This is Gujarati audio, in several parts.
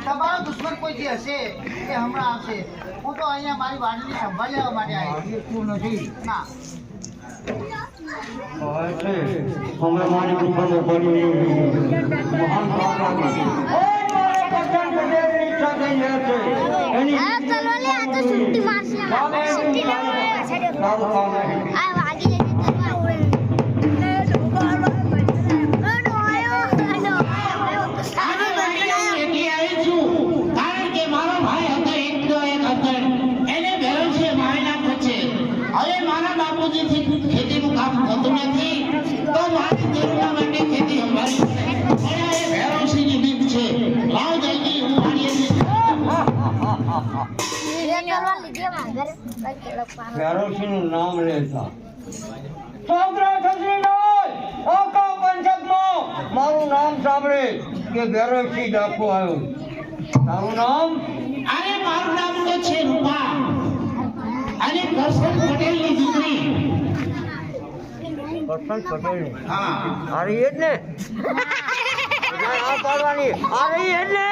તમારો દુશ્મન કોઈ જે હશે એ હમણાં આવશે. હું તો અહીંયા મારી વાડીની સંભાળ લેવા માટે આવ્યો નથી. ના હમણાં મારી દુકાને પડી ખેતીનું કામ થતું નથી તો મારી જરૂર માટે ખેતી અમારી ભેરવસિંહની બીક છે. લાવ જલ્દી હું ભેરવસિંહનું નામ લેતા છોકરા છોકરી આખા પંચકમાં મારું નામ સાંભળે કે ભેરવસિંહ ડાકો આવ્યો. તારું નામ? અરે મારું નામ તો છે રૂપા અને કરશન પટેલની દીકરી. કરશન પટેલ? હા અરે એ જ ને આ પાડવાની. અરે એ જ ને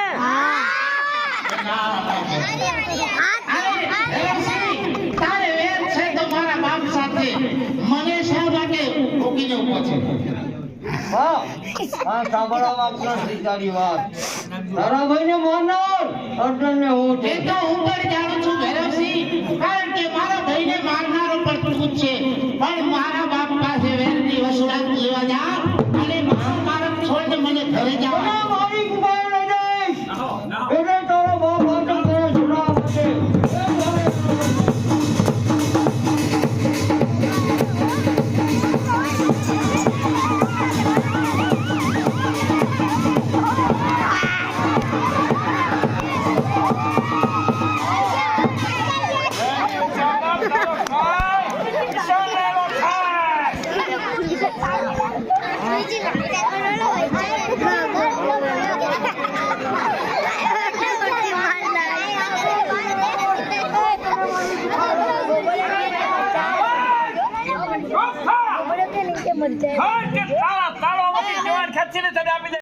તારે વેર છે તો મારા બાપ સાથે મને શા માટે રોકીને ઉભો છે? હા હા સાંભળવા માંગતો નથી તારી વાત. તારા ભાઈને મારનાર અર્જુનને હું એ તો હું પણ જાણું છું ભૈરવસિંહ, કારણ કે મારા ભાઈને મારનારો પણ તું જ છે. પણ મારા બાપ પાસે વેરની વસૂલાત લેવા જા અને મારા છોડ મને ઘરે જવા. મારી કુમાર લઈ જઈશ એટલે તારો બાપ વાંચન કરે જોડાવા માટે. તાળા તાળા જવાન ખેંચીને તને આપી દે.